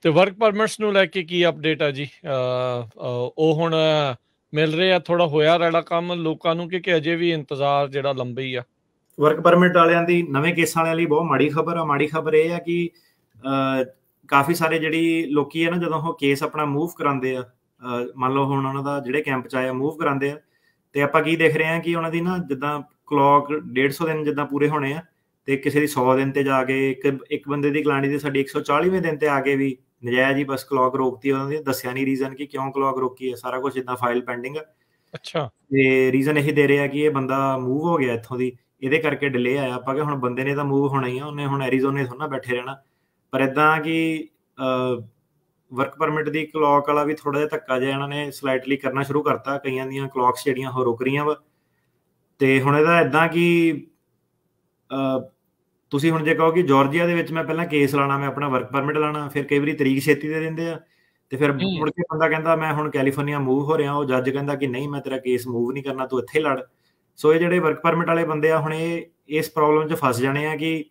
ਤੇ work permits ਨੂੰ ਲੈ ਕੇ ਕੀ ਅਪਡੇਟ ਆ ਜੀ? ਉਹ ਹੁਣ ਮਿਲ ਰਹੇ ਆ, ਥੋੜਾ ਹੋਇਆ ਰੈਲਾ ਕੰਮ ਲੋਕਾਂ ਨੂੰ ਕਿ ਅਜੇ ਵੀ ਇੰਤਜ਼ਾਰ ਜਿਹੜਾ ਲੰਬਾ ਹੀ ਆ? ਵਰਕ ਪਰਮਿਟ ਵਾਲਿਆਂ ਦੀ ਨਵੇਂ ਕੇਸਾਂ ਵਾਲਿਆਂ ਲਈ ਬਹੁਤ ਮਾੜੀ ਖਬਰ ਆ। ਮਾੜੀ ਖਬਰ ਇਹ ਆ ਕਿ ਕਾਫੀ ਸਾਰੇ ਜਿਹੜੀ ਲੋਕੀ ਆ ਨਾ, ਜਦੋਂ ਉਹ ਕੇਸ ਆਪਣਾ ਮੂਵ ਕਰਾਉਂਦੇ ਆ, ਮੰਨ ਲਓ ਹੁਣ ਉਹਨਾਂ ਦਾ ਜਿਹੜੇ ਕੈਂਪ 'ਚ ਆਇਆ ਮੂਵ ਕਰਾਉਂਦੇ ਆ, ਤੇ ਆਪਾਂ ਕੀ ਦੇਖ ਰਹੇ ਹਾਂ ਕਿ ਉਹਨਾਂ ਦੀ ਨਾ ਜਿੱਦਾਂ ਕਲੌਕ 150 ਦਿਨ ਜਿੱਦਾਂ ਪੂਰੇ ਹੋਣੇ ਆ, ਤੇ ਕਿਸੇ ਦੀ 100 ਦਿਨ ਤੇ ਜਾ ਕੇ ਇੱਕ ਬੰਦੇ ਦੀ ਕਲਾਣੀ ਦੀ ਸਾਡੀ 140ਵੇਂ ਦਿਨ ਤੇ ਆ ਕੇ ਵੀ ਨਜਾਇਜ਼ ਹੀ ਬਸ ਕਲੌਕ ਰੋਕਤੀ। ਉਹਨਾਂ ਦੀ ਦੱਸਿਆ ਨਹੀਂ ਰੀਜ਼ਨ ਕਿ ਕਿਉਂ ਕਲੌਕ ਰੋਕੀ ਹੈ, ਸਾਰਾ ਕੁਝ ਜਿੱਦਾਂ ਫਾਈਲ ਪੈਂਡਿੰਗ ਆ। ਅੱਛਾ। ਤੇ ਰੀਜ਼ਨ ਇਹ ਦੇ ਰਹੇ ਆ ਕਿ ਇਹ ਬੰਦਾ ਮੂਵ ਹੋ ਗਿਆ ਇੱਥੋਂ ਦੀ, ਇਹਦੇ ਕਰਕੇ ਡਿਲੇ ਆਇਆ। ਆਪਾਂ ਕਿ ਹੁਣ ਬੰਦੇ ਨੇ ਤਾਂ ਮੂਵ ਹੋਣਾ ਹੀ ਆ, ਉਹਨੇ ਹੁਣ ਐਰੀਜ਼ੋਨੇ ਥੋੜਾ ਬੈਠੇ ਰਹਿਣਾ। ਪਰ ਇੱਦਾਂ ਕਿ ਵਰਕ ਪਰਮਿਟ ਦੀ ਕਲੌਕ ਵਾਲਾ ਵੀ ਥੋੜਾ ਜਿਹਾ ਧੱਕਾ ਜਿਹਾ ਇਹਨਾਂ ਨੇ ਸਲਾਈਟਲੀ ਕਰਨਾ ਸ਼ੁਰੂ ਕਰਤਾ। ਕਈਆਂ ਦੀਆਂ ਕਲੌਕਸ ਜਿਹੜੀਆਂ ਉਹ ਰੁਕ ਰਹੀਆਂ ਵਾ। ਤੇ ਹੁਣ ਇਹਦਾ ਇੱਦਾਂ ਕਿ ਤੁਸੀਂ ਹੁਣ ਜੇ ਕਹੋ ਕਿ ਜਾਰਜੀਆ ਦੇ ਵਿੱਚ ਮੈਂ ਪਹਿਲਾਂ ਕੇਸ ਲਾਣਾ, ਮੈਂ ਆਪਣਾ ਵਰਕ ਪਰਮਿਟ ਲਾਣਾ, ਫਿਰ ਕਈ ਵਾਰੀ ਤਰੀਕ ਛੇਤੀ ਦੇ ਦਿੰਦੇ ਆ, ਤੇ ਫਿਰ ਮੁੜ ਕੇ ਬੰਦਾ ਕਹਿੰਦਾ ਮੈਂ ਹੁਣ ਕੈਲੀਫੋਰਨੀਆ ਮੂਵ ਹੋ ਰਿਹਾ, ਉਹ ਜੱਜ ਕਹਿੰਦਾ ਕਿ ਨਹੀਂ ਮੈਂ ਤੇਰਾ ਕੇਸ ਮੂਵ ਨਹੀਂ ਕਰਨਾ, ਤੂੰ ਇੱਥੇ ਲੜ। ਸੋ ਇਹ ਜਿਹੜੇ ਵਰਕ ਪਰਮਿਟ ਵਾਲੇ ਬੰਦੇ ਆ ਹੁਣ ਇਹ ਇਸ ਪ੍ਰੋਬਲਮ 'ਚ ਫਸ ਜਾਣੇ ਆ ਕਿ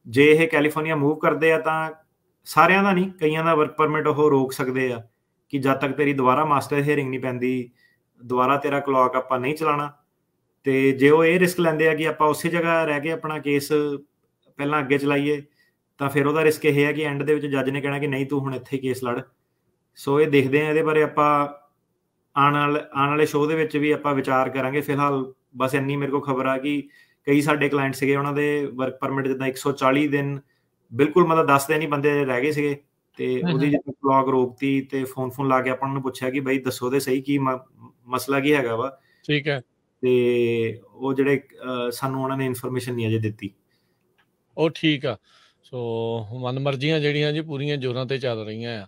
ਜੇ ਇਹ ਕੈਲੀਫੋਰਨੀਆ ਮੂਵ ਕਰਦੇ ਆ ਤਾਂ ਸਾਰਿਆਂ ਦਾ ਨਹੀਂ, ਕਈਆਂ ਦਾ ਵਰਕ ਪਰਮਿਟ ਉਹ ਰੋਕ ਸਕਦੇ ਆ ਕਿ ਜਦ ਤੱਕ ਤੇਰੀ ਦੁਬਾਰਾ ਮਾਸਟਰ ਹੀਅਰਿੰਗ ਨਹੀਂ ਪੈਂਦੀ, ਦੁਬਾਰਾ ਤੇਰਾ ਕਲੌਕ ਆਪਾਂ ਨਹੀਂ ਚਲਾਉਣਾ। ਤੇ ਜੇ ਉਹ ਇਹ ਰਿਸਕ ਲੈਂਦੇ ਆ ਕਿ ਆਪਾਂ ਉਸੇ ਜਗ੍ਹਾ ਰਹਿ ਕੇ ਆਪਣਾ ਕੇਸ ਪਹਿਲਾਂ ਅੱਗੇ ਚਲਾਈਏ, ਤਾਂ ਫਿਰ ਉਹਦਾ ਰਿਸਕ ਇਹ ਹੈ ਕਿ ਐਂਡ ਦੇ ਵਿੱਚ ਜੱਜ ਨੇ ਕਹਿਣਾ ਕਿ ਨਹੀਂ ਤੂੰ ਹੁਣ ਇੱਥੇ ਕੇਸ ਲੜ। ਸੋ ਇਹ ਦੇਖਦੇ ਆ, ਇਹਦੇ ਬਾਰੇ ਆਪਾਂ ਆਉਣ ਵਾਲੇ ਸ਼ੋਅ ਦੇ ਵਿੱਚ ਵੀ ਆਪਾਂ ਵਿਚਾਰ ਕਰਾਂਗੇ। ਫਿਲਹਾਲ ਬਸ ਇੰਨੀ ਮੇਰੇ ਕੋਲ ਖਬਰ ਆ ਕਿ ਕਈ ਸਾਡੇ ਕਲਾਇੰਟ ਸੀਗੇ, ਉਹਨਾਂ ਦੇ ਵਰਕ ਪਰਮਿਟ ਜਿੱਦਾਂ 140 ਦਿਨ ਬਿਲਕੁਲ ਮਤਲਬ 10 ਦਿਨ ਹੀ ਬੰਦੇ ਰਹਿ ਗਏ ਸੀਗੇ, ਤੇ ਉਹਦੀ ਜਦੋਂ ਕਲੌਕ ਰੋਕਤੀ ਤੇ ਫੋਨ ਲਾ ਕੇ ਆਪਾਂ ਨੂੰ ਪੁੱਛਿਆ ਕਿ ਬਾਈ ਦੱਸੋ ਤੇ ਸਹੀ ਕੀ ਮਸਲਾ ਕੀ ਹੈਗਾ ਵਾ। ਠੀਕ ਹੈ। ਤੇ ਉਹ ਜਿਹੜੇ ਸਾਨੂੰ ਉਹਨਾਂ ਨੇ ਇਨਫੋਰਮੇਸ਼ਨ ਨਹੀਂ ਅਜੇ ਦਿੱਤੀ। ਉਹ ਠੀਕ ਆ। ਸੋ ਮਨਮਰਜ਼ੀਆਂ ਜਿਹੜੀਆਂ ਜੀ ਪੂਰੀਆਂ ਜ਼ੋਰਾਂ ਤੇ ਚੱਲ ਰਹੀਆਂ ਆ।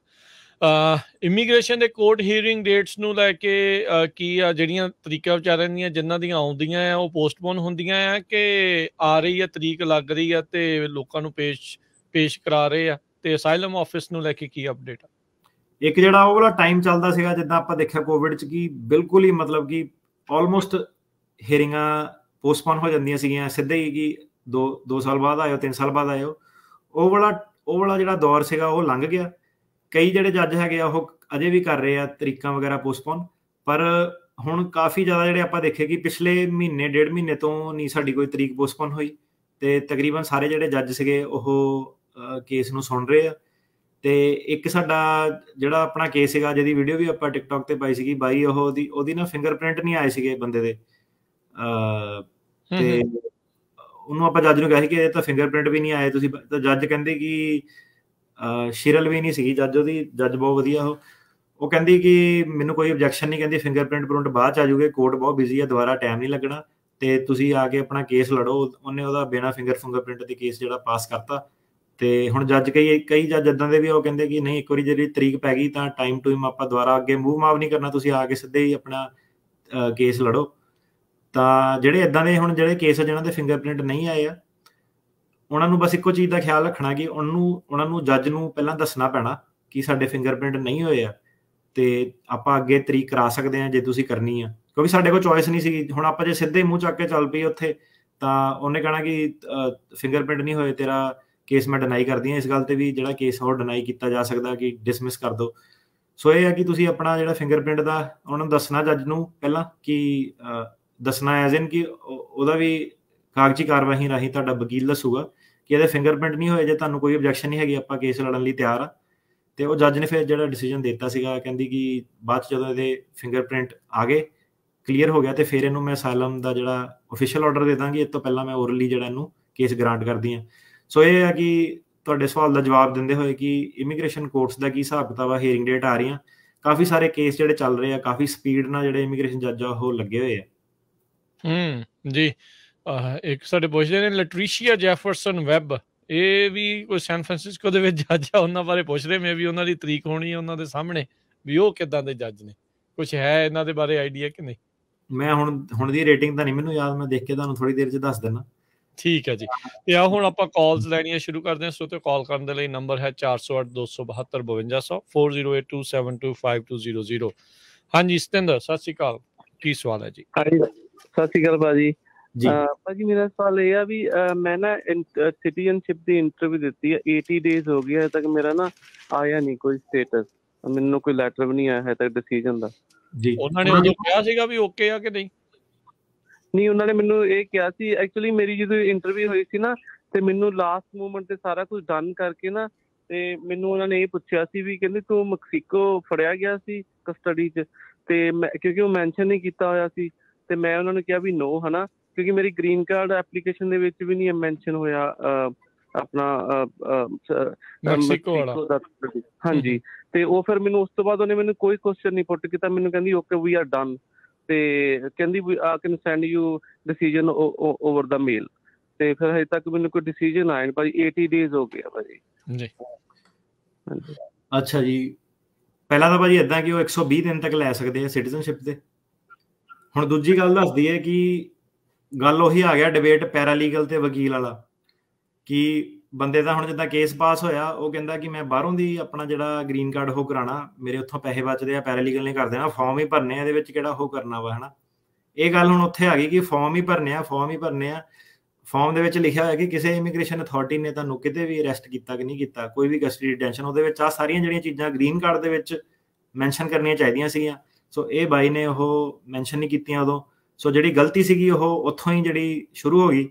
ਇਮੀਗ੍ਰੇਸ਼ਨ ਦੇ ਕੋਰਟ ਹੀਅਰਿੰਗ ਡੇਟਸ ਨੂੰ ਲੈ ਕੇ ਕੀ ਆ ਜਿਹੜੀਆਂ ਤਰੀਕਾਂ ਵਿਚਾਰਿਆਂ ਦੀਆਂ ਜਿਨ੍ਹਾਂ ਦੀਆਂ ਆਉਂਦੀਆਂ ਆ ਉਹ ਪੋਸਟਪੋਨ ਹੁੰਦੀਆਂ ਆ ਕਿ ਆ ਰਹੀ ਆ, ਤਰੀਕ ਲੱਗ ਰਹੀ ਆ ਤੇ ਲੋਕਾਂ ਨੂੰ ਪੇਸ਼ ਕਰਾ ਰਹੇ ਆ? ਤੇ ਅਸਾਈਲਮ ਆਫਿਸ ਨੂੰ ਲੈ ਕੇ ਕੀ ਅਪਡੇਟ ਆ? ਇੱਕ ਜਿਹੜਾ ਉਹ ਵਾਲਾ ਟਾਈਮ ਚੱਲਦਾ ਸੀਗਾ ਜਿੱਦਾਂ ਆਪਾਂ ਦੇਖਿਆ ਕੋਵਿਡ 'ਚ ਕਿ ਬਿਲਕੁਲ ਹੀ ਮਤਲਬ ਕਿ ਆਲਮੋਸਟ ਹੀਅਰਿੰਗਾਂ ਪੋਸਟਪੋਨ ਹੋ ਜਾਂਦੀਆਂ ਸੀਗੀਆਂ ਸਿੱਧੇ ਹੀ ਕਿ 2 ਸਾਲ ਬਾਅਦ ਆਇਓ, 3 ਸਾਲ ਬਾਅਦ ਆਇਓ। ਉਹ ਵਾਲਾ ਜਿਹੜਾ ਦੌਰ ਸੀਗਾ ਉਹ ਲੰਘ ਗਿਆ। ਕਈ ਜਿਹੜੇ ਜੱਜ ਹੈਗੇ ਆ ਉਹ ਅਜੇ ਵੀ ਕਰ ਰਹੇ ਆ ਤਰੀਕਾਂ ਵਗੈਰਾ ਪੋਸਟਪੋਨ, ਪਰ ਹੁਣ ਕਾਫੀ ਜ਼ਿਆਦਾ ਜਿਹੜੇ ਆਪਾਂ ਦੇਖੇ ਕਿ ਪਿਛਲੇ ਮਹੀਨੇ 1.5 ਮਹੀਨੇ ਤੋਂ ਨਹੀਂ ਸਾਡੀ ਕੋਈ ਤਰੀਕ ਪੋਸਟਪੋਨ ਹੋਈ, ਤੇ ਤਕਰੀਬਨ ਸਾਰੇ ਜਿਹੜੇ ਜੱਜ ਸੀਗੇ ਉਹ ਕੇਸ ਨੂੰ ਸੁਣ ਰਹੇ ਆ। ਤੇ ਇੱਕ ਸਾਡਾ ਜਿਹੜਾ ਆਪਣਾ ਕੇਸ ਸੀਗਾ ਜਿਹਦੀ ਵੀਡੀਓ ਵੀ ਆਪਾਂ ਟਿਕਟੌਕ ਤੇ ਪਾਈ ਸੀਗੀ, ਬਾਈ ਉਹਦੀ ਨਾ ਫਿੰਗਰਪ੍ਰਿੰਟ ਨਹੀਂ ਆਏ ਸੀਗੇ ਬੰਦੇ ਦੇ, ਤੇ ਉਹਨੂੰ ਆਪਾਂ ਜੱਜ ਨੂੰ ਕਿਹਾ ਸੀ ਕਿ ਇਹ ਤਾਂ ਫਿੰਗਰਪ੍ਰਿੰਟ ਵੀ ਨਹੀਂ ਆਏ ਤੁਸੀਂ, ਤਾਂ ਜੱਜ ਕਹਿੰਦੇ ਕਿ ਸ਼ਿਰਲ ਵੀ ਨਹੀਂ ਸੀਗੀ ਜੱਜ, ਉਹਦੀ ਜੱਜ ਬਹੁਤ ਵਧੀਆ ਉਹ ਕਹਿੰਦੀ ਕਿ ਮੈਨੂੰ ਕੋਈ ਓਬਜੈਕਸ਼ਨ ਨਹੀਂ, ਕਹਿੰਦੀ ਫਿੰਗਰਪ੍ਰਿੰਟ ਬਾਅਦ ਚ ਆ ਜਾਊਗੇ, ਕੋਰਟ ਬਹੁਤ ਬਿਜ਼ੀ ਹੈ, ਦੁਬਾਰਾ ਟਾਈਮ ਨਹੀਂ ਲੱਗਣਾ ਤੇ ਤੁਸੀਂ ਆ ਕੇ ਆਪਣਾ ਕੇਸ ਲੜੋ। ਉਹਨੇ ਉਹਦਾ ਬਿਨਾਂ ਫਿੰਗਰਪ੍ਰਿੰਟ ਦੇ ਕੇਸ ਜਿਹੜਾ ਪਾਸ ਕਰਤਾ। ਤੇ ਹੁਣ ਜੱਜ ਕਈ ਜੱਜ ਇੱਦਾਂ ਦੇ ਵੀ ਉਹ ਕਹਿੰਦੇ ਕਿ ਨਹੀਂ, ਇੱਕ ਵਾਰੀ ਜਿਹੜੀ ਤਰੀਕ ਪੈ ਗਈ ਤਾਂ ਟਾਈਮ ਟੂ ਆਪਾਂ ਦੁਬਾਰਾ ਅੱਗੇ ਮੂਵ ਮਾਵ ਨਹੀਂ ਕਰਨਾ, ਤੁਸੀਂ ਆ ਕੇ ਸਿੱਧੇ ਹੀ ਆਪਣਾ ਕੇਸ ਲੜੋ। ਤਾਂ ਜਿਹੜੇ ਇੱਦਾਂ ਦੇ ਹੁਣ ਜਿਹੜੇ ਕੇਸ ਜਿਹਨਾਂ ਦੇ ਫਿੰਗਰਪ੍ਰਿੰਟ ਨਹੀਂ ਆਏ ਆ, ਉਹਨਾਂ ਨੂੰ ਬਸ ਇੱਕੋ ਚੀਜ਼ ਦਾ ਖਿਆਲ ਰੱਖਣਾ ਕਿ ਉਹਨਾਂ ਨੂੰ ਜੱਜ ਨੂੰ ਪਹਿਲਾਂ ਦੱਸਣਾ ਪੈਣਾ ਕਿ ਸਾਡੇ ਫਿੰਗਰਪ੍ਰਿੰਟ ਨਹੀਂ ਹੋਏ ਆ, ਤੇ ਆਪਾਂ ਅੱਗੇ ਤਰੀਕ ਕਰਾ ਸਕਦੇ ਹਾਂ ਜੇ ਤੁਸੀਂ ਕਰਨੀ ਆ, ਕਿਉਂਕਿ ਸਾਡੇ ਕੋਲ ਚੋਇਸ ਨਹੀਂ ਸੀਗੀ। ਹੁਣ ਆਪਾਂ ਜੇ ਸਿੱਧੇ ਮੂੰਹ ਚੱਕ ਕੇ ਚੱਲ ਪਈ ਉੱਥੇ, ਤਾਂ ਉਹਨੇ ਕਹਿਣਾ ਕਿ ਫਿੰਗਰਪ੍ਰਿੰਟ ਨਹੀਂ ਹੋਏ, ਤੇਰਾ ਕੇਸ ਮੈਂ ਡਿਨਾਈ ਕਰਦੀ ਹਾਂ। ਇਸ ਗੱਲ ਤੇ ਵੀ ਜਿਹੜਾ ਕੇਸ ਉਹ ਡਿਨਾਈ ਕੀਤਾ ਜਾ ਸਕਦਾ ਕਿ ਡਿਸਮਿਸ ਕਰ ਦਿਓ। ਸੋ ਇਹ ਹੈ ਕਿ ਤੁਸੀਂ ਆਪਣਾ ਜਿਹੜਾ ਫਿੰਗਰਪ੍ਰਿੰਟ ਦਾ ਉਹਨਾਂ ਨੂੰ ਦੱਸਣਾ ਜੱਜ ਨੂੰ ਪਹਿਲਾਂ, ਕਿ ਦੱਸਣਾ ਐਜ਼ ਇਨ ਕਿ ਉਹਦਾ ਵੀ ਕਾਗਜ਼ੀ ਕਾਰਵਾਈ ਰਾਹੀਂ ਤੁਹਾਡਾ ਵਕੀਲ ਦੱਸੂਗਾ ਕਿ ਇਹਦੇ ਫਿੰਗਰਪ੍ਰਿੰਟ ਨਹੀਂ ਹੋਏ, ਜੇ ਤੁਹਾਨੂੰ ਕੋਈ ਓਬਜੈਕਸ਼ਨ ਨਹੀਂ ਹੈਗੀ ਆਪਾਂ ਕੇਸ ਲੜਨ ਲਈ ਤਿਆਰ ਆ। ਤੇ ਉਹ ਜੱਜ ਨੇ ਫਿਰ ਜਿਹੜਾ ਡਿਸੀਜਨ ਦਿੱਤਾ ਸੀਗਾ, ਕਹਿੰਦੀ ਕਿ ਬਾਅਦ 'ਚ ਜਦੋਂ ਇਹਦੇ ਫਿੰਗਰਪ੍ਰਿੰਟ ਆ ਗਏ, ਕਲੀਅਰ ਹੋ ਗਿਆ, ਤੇ ਫਿਰ ਇਹਨੂੰ ਮੈਂ ਅਸਾਈਲਮ ਦਾ ਜਿਹੜਾ ਓਫੀਸ਼ੀਅਲ ਆਰਡਰ ਦੇ ਦਾਂਗੀ। ਇਸ ਤੋਂ ਪਹਿਲਾਂ ਮੈਂ ਓਰਲੀ ਜਿਹੜਾ ਇਹਨੂੰ ਕੇਸ ਗ੍ਰਾਂਟ ਕਰਦੀ ਹਾਂ। ਸੋ ਇਹ ਹੈ ਕਿ ਤੁਹਾਡੇ ਸਵਾਲ ਦਾ ਜਵਾਬ ਦਿੰਦੇ ਹੋਏ ਕਿ ਇਮੀਗ੍ਰੇਸ਼ਨ ਕੋਰਟਸ ਦਾ ਕੀ ਹਿਸਾਬ ਕਿਤਾਬ ਆ, ਹੀਅਰਿੰਗ ਡੇਟ ਆ ਰਹੀਆਂ, ਕਾਫੀ ਸਾਰੇ ਕੇਸ ਜਿਹੜੇ ਚੱਲ ਰਹੇ ਆ, ਕਾਫੀ ਸਪੀਡ ਨਾਲ ਜਿਹੜੇ ਇਮੀਗ੍ਰੇਸ਼ਨ ਜੱਜ ਆ ਉਹ ਲੱਗੇ ਹੋਏ ਆ। ਜੀ ਇੱਕ ਸਾਡੇ ਪੁੱਛਦੇ ਨੇ ਲੈਟਰੀਸ਼ੀਆ ਜੈਫਰਸਨ ਵੈਬ, ਇਹ ਵੀ ਕੋਈ ਸੈਨ ਫਰਾਂਸਿਸਕੋ ਦੇ ਵਿੱਚ ਜੱਜ ਆ, ਉਹਨਾਂ ਬਾਰੇ ਪੁੱਛ ਰਹੇ। ਮੈਂ ਵੀ ਉਹਨਾਂ ਦੀ ਤਰੀਕ ਹੋਣੀ ਹੈ ਉਹਨਾਂ ਦੇ ਸਾਹਮਣੇ, ਵੀ ਉਹ ਕਿੱਦਾਂ ਦੇ ਜੱਜ ਨੇ, ਕੁਛ ਹੈ ਇਹਨਾਂ ਦੇ ਬਾਰੇ ਆਈਡੀਆ ਕਿ ਨਹੀਂ? ਮੈਂ ਹੁਣ ਦੀ ਰੇਟਿੰਗ ਤਾਂ ਨਹੀਂ ਮੈਨੂੰ ਯਾਦ, ਮੈਂ ਦੇਖ ਕੇ ਤੁਹਾਨੂੰ ਥੋੜੀ ਦੇਰ 'ਚ ਦੱਸ ਦਿੰਦਾ। ਠੀਕ ਹੈ ਜੀ। ਤੇ ਆ ਹੁਣ ਆਪਾਂ ਕਾਲਸ ਲੈਣੀਆਂ ਸ਼ੁਰੂ ਕਰਦੇ ਹਾਂ। ਸੋ ਤੇ ਕਾਲ ਕਰਨ ਦੇ ਲਈ ਨੰਬਰ ਹੈ 408-272-5200 4082725200। ਹਾਂਜੀ ਸਤਿੰਦਰ, ਸਤਿ ਸ਼੍ਰੀ ਅਕਾਲ, ਕੀ ਸਵਾਲ ਹੈ ਜੀ? ਹਾਂਜੀ ਸਤਿ ਸ਼੍ਰੀ ਅਕਾਲ ਭਾਜੀ। ਜੀ ਭਾਜੀ ਮੇਰਾ ਸਵਾਲ ਇਹ ਆ ਵੀ ਮੈਂ ਨਾ ਸਿਟੀਜ਼ਨਸ਼ਿਪ ਦੀ ਇੰਟਰਵਿਊ ਦਿੱਤੀ ਹੈ, 80 ਡੇਜ਼ ਹੋ ਗਏ, ਹਜੇ ਤੱਕ ਮੇਰਾ ਨਾ ਆਇਆ ਨਹੀਂ ਕੋਈ ਸਟੇਟਸ, ਮੈਨੂੰ ਕੋਈ ਲੈਟਰ ਵੀ ਨਹੀਂ ਆਇਆ ਹਜੇ ਤੱਕ ਡਿਸੀਜਨ ਦਾ। ਜੀ ਉਹਨਾਂ ਨੇ ਉਦੋਂ ਕਿਹਾ ਸੀਗਾ ਵੀ ਓਕੇ ਆ ਕਿ ਨਹੀਂ? ਨਹੀਂ, ਉਹਨਾਂ ਨੇ ਮੈਨੂੰ ਇਹ ਕਿਹਾ ਸੀ, ਐਕਚੁਅਲੀ ਮੇਰੀ ਜਦੋਂ ਇੰਟਰਵਿਊ ਹੋਈ ਸੀ ਨਾ, ਤੇ ਮੈਨੂੰ ਲਾਸਟ ਮੂਮੈਂਟ ਤੇ ਸਾਰਾ ਕੁਝ ਡਨ ਕਰਕੇ ਨਾ, ਤੇ ਮੈਨੂੰ ਉਹਨਾਂ ਨੇ ਇਹ ਪੁੱਛਿਆ ਸੀ ਵੀ ਕਹਿੰਦੇ ਤੂੰ ਮੈਕਸੀਕੋ ਫੜਿਆ ਗਿਆ ਸੀ ਕਸਟਡੀ 'ਚ, ਤੇ ਮੈਂ ਕਿਉਂਕਿ ਉਹ ਮੈਂਸ਼ਨ ਨਹੀਂ ਕੀਤਾ ਹੋਇਆ ਸੀ, ਤੇ ਮੈਂ ਉਹਨਾਂ ਨੂੰ ਕਿਹਾ ਵੀ ਨੋ, ਹੈ ਨਾ, ਕਿਉਂਕਿ ਮੇਰੀ ਗ੍ਰੀਨ ਕਾਰਡ ਐਪਲੀਕੇਸ਼ਨ ਦੇ ਵਿੱਚ ਵੀ ਨਹੀਂ ਮੈਂਸ਼ਨ ਹੋਇਆ ਆਪਣਾ ਮੈਕਸੀਕੋ ਵਾਲਾ। ਦਾ। ਹਾਂਜੀ, ਤੇ ਉਹ ਫਿਰ ਮੈਨੂੰ ਉਸ ਤੋਂ ਬਾਅਦ ਉਹਨੇ ਮੈਨੂੰ ਕੋਈ ਕੁਐਸਚਨ ਨਹੀਂ ਪੁੱਟ ਕੀਤਾ, ਮੈਨੂੰ ਕਹਿੰਦੀ ਓਕੇ ਵੀ ਆਰ ਡਨ, ਤੇ ਕਹਿੰਦੀ ਵੀ ਆ can send you decision over the mail, ਤੇ ਫਿਰ ਹਜੇ ਤੱਕ ਮੈਨੂੰ ਕੋਈ ਡਿਸੀਜਨ ਆਇਆ ਨਹੀਂ ਭਾਜੀ, 80 ਡੇਜ਼ ਹੋ ਗਿਆ ਭਾਜੀ। ਜੀ ਅੱਛਾ ਜੀ, ਪਹਿਲਾਂ ਤਾਂ ਭਾਜੀ ਇਦਾਂ ਕਿ ਉਹ 120 ਦਿਨ ਤੱਕ ਲੈ ਸਕਦੇ ਆ ਸਿਟੀਜ਼ਨਸ਼ਿਪ ਦੇ। ਹੁਣ ਦੂਜੀ ਗੱਲ ਦੱਸਦੀ ਹੈ ਕਿ ਗੱਲ ਉਹੀ ਆ ਗਿਆ ਡਿਬੇਟ ਪੈਰਾਲੀਗਲ ਤੇ ਵਕੀਲ ਵਾਲਾ, ਕਿ ਬੰਦੇ ਦਾ ਹੁਣ ਜਿੱਦਾਂ ਕੇਸ ਪਾਸ ਹੋਇਆ, ਉਹ ਕਹਿੰਦਾ ਕਿ ਮੈਂ ਬਾਹਰੋਂ ਦੀ ਆਪਣਾ ਜਿਹੜਾ ਗ੍ਰੀਨ ਕਾਰਡ ਉਹ ਕਰਾਉਣਾ, ਮੇਰੇ ਉੱਥੋਂ ਪੈਸੇ ਬਚਦੇ ਆ, ਪੈਰਾਲੀਗਲ ਨੇ ਕਰ ਦੇਣਾ, ਫਾਰਮ ਹੀ ਭਰਨੇ ਆ, ਇਹਦੇ ਵਿੱਚ ਕਿਹੜਾ ਉਹ ਕਰਨਾ ਵਾ, ਹੈ ਨਾ। ਇਹ ਗੱਲ ਹੁਣ ਉੱਥੇ ਆ ਗਈ ਕਿ ਫਾਰਮ ਹੀ ਭਰਨੇ ਆ, ਫਾਰਮ ਹੀ ਭਰਨੇ ਆ। ਫਾਰਮ ਦੇ ਵਿੱਚ ਲਿਖਿਆ ਹੋਇਆ ਕਿ ਕਿਸੇ ਇਮੀਗ੍ਰੇਸ਼ਨ ਅਥਾਰਟੀ ਨੇ ਤੁਹਾਨੂੰ ਕਿਤੇ ਵੀ ਅਰੈਸਟ ਕੀਤਾ ਕਿ ਨਹੀਂ ਕੀਤਾ, ਕੋਈ ਵੀ ਕਸਟਡੀ ਡਿਟੈਂਸ਼ਨ, ਉਹਦੇ ਵਿੱਚ ਆ ਸਾਰੀਆਂ ਜਿਹੜੀਆਂ ਚੀਜ਼ਾਂ ਗ੍ਰੀਨ ਕਾਰਡ ਦੇ ਵਿੱਚ ਮੈਂਸ਼ਨ ਕਰਨੀਆਂ ਚਾਹੀਦੀਆਂ ਸੀਗੀਆਂ। ਸੋ ਇਹ ਬਾਈ ਨੇ ਉਹ ਮੈਂਸ਼ਨ ਨਹੀਂ ਕੀਤੀਆਂ ਉਦੋਂ। ਸੋ ਜਿਹੜੀ ਗਲਤੀ ਸੀਗੀ ਉਹ ਉੱਥੋਂ ਹੀ ਜਿਹੜੀ ਸ਼ੁਰੂ ਹੋ ਗਈ,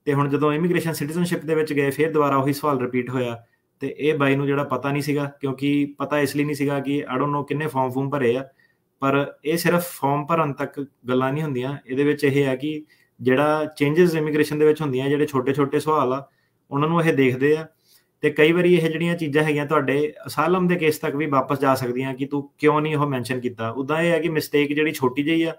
ਤੇ ਹੁਣ ਜਦੋਂ ਇਮੀਗ੍ਰੇਸ਼ਨ ਸਿਟੀਜ਼ਨਸ਼ਿਪ ਦੇ ਵਿੱਚ ਗਏ ਫਿਰ ਦੁਬਾਰਾ ਉਹੀ ਸਵਾਲ ਰਿਪੀਟ ਹੋਇਆ। ਤੇ ਇਹ ਬਾਈ ਨੂੰ ਜਿਹੜਾ ਪਤਾ ਨਹੀਂ ਸੀਗਾ, ਕਿਉਂਕਿ ਪਤਾ ਇਸ ਲਈ ਨਹੀਂ ਸੀਗਾ ਕਿ ਆਈ ਡੋਨਟ ਨੋ ਕਿੰਨੇ ਫਾਰਮ ਭਰੇ ਆ, ਪਰ ਇਹ ਸਿਰਫ ਫਾਰਮ ਭਰਨ ਤੱਕ ਗੱਲਾਂ ਨਹੀਂ ਹੁੰਦੀਆਂ। ਇਹਦੇ ਵਿੱਚ ਇਹ ਹੈ ਕਿ ਜਿਹੜਾ ਚੇਂਜਸ ਇਮੀਗ੍ਰੇਸ਼ਨ ਦੇ ਵਿੱਚ ਹੁੰਦੀਆਂ, ਜਿਹੜੇ ਛੋਟੇ ਛੋਟੇ ਸਵਾਲ ਆ, ਉਹਨਾਂ ਨੂੰ ਇਹ ਦੇਖਦੇ ਆ, ਤੇ ਕਈ ਵਾਰੀ ਇਹ ਜਿਹੜੀਆਂ ਚੀਜ਼ਾਂ ਹੈਗੀਆਂ ਤੁਹਾਡੇ ਅਸਾਲਮ ਦੇ ਕੇਸ ਤੱਕ ਵੀ ਵਾਪਸ ਜਾ ਸਕਦੀਆਂ ਕਿ ਤੂੰ ਕਿਉਂ ਨਹੀਂ ਉਹ ਮੈਂਸ਼ਨ ਕੀਤਾ। ਉੱਦਾਂ ਇਹ ਹੈ ਕਿ ਮਿਸਟੇਕ ਜਿਹੜੀ ਛੋਟੀ ਜਿਹੀ ਆ,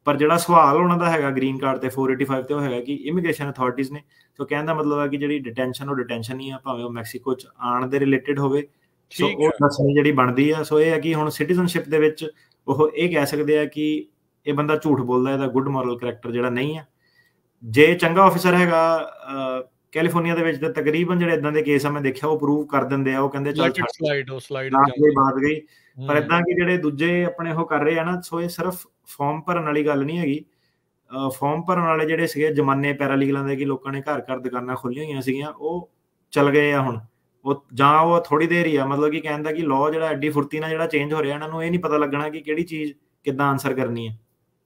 ਪਰ ਜਿਹੜਾ ਸਵਾਲ ਉਹਨਾਂ ਦਾ ਹੈਗਾ ਗ੍ਰੀਨ ਕਾਰਡ ਤੇ 485 ਤੇ ਉਹ ਹੈਗਾ ਕਿ ਇਮੀਗ੍ਰੇਸ਼ਨ ਅਥਾਰਟੀਜ਼ ਨੇ। ਸੋ ਕਹਿਣ ਦਾ ਮਤਲਬ ਹੈ ਕਿ ਜਿਹੜੀ ਡਿਟੈਂਸ਼ਨ ਉਹ ਡਿਟੈਂਸ਼ਨ ਹੀ ਆ, ਭਾਵੇਂ ਉਹ ਮੈਕਸੀਕੋ 'ਚ ਆਉਣ ਦੇ ਰਿਲੇਟਿਡ ਹੋਵੇ। ਸੋ ਉਹ ਦੱਸਣੀ ਜਿਹੜੀ ਬਣਦੀ ਆ। ਸੋ ਇਹ ਹੈ ਕਿ ਹੁਣ ਸਿਟੀਜ਼ਨਸ਼ਿਪ ਦੇ ਵਿੱਚ ਉਹ ਇਹ ਕਹਿ ਸਕਦੇ ਆ ਕਿ ਇਹ ਬੰਦਾ ਝੂਠ ਬੋਲਦਾ, ਇਹਦਾ ਗੁੱਡ ਮੋਰਲ ਕਰੈਕਟਰ ਜਿਹੜਾ ਨਹੀਂ ਆ। ਜੇ ਚੰਗਾ ਆਫਿਸਰ ਹੈਗਾ ਕੈਲੀਫੋਰਨੀਆ ਦੇ ਵਿੱਚ, ਤਾਂ ਤਕਰੀਬਨ ਜਿਹੜੇ ਇਦਾਂ ਦੇ ਕੇਸ ਆ ਮੈਂ ਦੇਖਿਆ ਉਹ ਪ੍ਰੂਵ ਕਰ ਦਿੰਦੇ ਆ, ਉਹ ਕਹਿੰਦੇ ਚੱਲ ਬਾਤ ਗਈ। ਪਰ ਇਦਾਂ ਕਿ ਜਿਹੜੇ ਦੂਜੇ ਆਪਣੇ ਉਹ ਕਰ ਰਹੇ ਆ ਨਾ, ਸੋ ਇਹ ਸਿਰਫ ਫਾਰਮ ਭਰਨ ਵਾਲੀ ਗੱਲ ਨਹੀਂ ਹੈਗੀ। ਫਾਰਮ ਭਰਨ ਵਾਲੇ ਜਿਹੜੇ ਸੀਗੇ ਜਮਾਨੇ ਪੈਰਾਲੀਗਲਾਂ ਦੇ, ਕਿ ਲੋਕਾਂ ਨੇ ਘਰ ਘਰ ਦੁਕਾਨਾਂ ਖੋਲੀਆਂ ਹੋਈਆਂ ਸੀਗੀਆਂ, ਉਹ ਚੱਲ ਗਏ ਆ ਹੁਣ। ਉਹ ਜਾਂ ਉਹ ਥੋੜੀ ਦੇਰ ਹੀ ਆ, ਮਤਲਬ ਕਿ ਕਹਿੰਦਾ ਕਿ ਲਾਅ ਜਿਹੜਾ ਐਡੀ ਫੁਰਤੀ ਨਾਲ ਜਿਹੜਾ ਚੇਂਜ ਹੋ ਰਿਹਾ, ਇਹਨਾਂ ਨੂੰ ਇਹ ਨਹੀਂ ਪਤਾ ਲੱਗਣਾ ਕਿ ਕਿਹੜੀ ਚੀਜ਼ ਕਿੱਦਾਂ ਆਨਸਰ ਕਰਨੀ ਹੈ।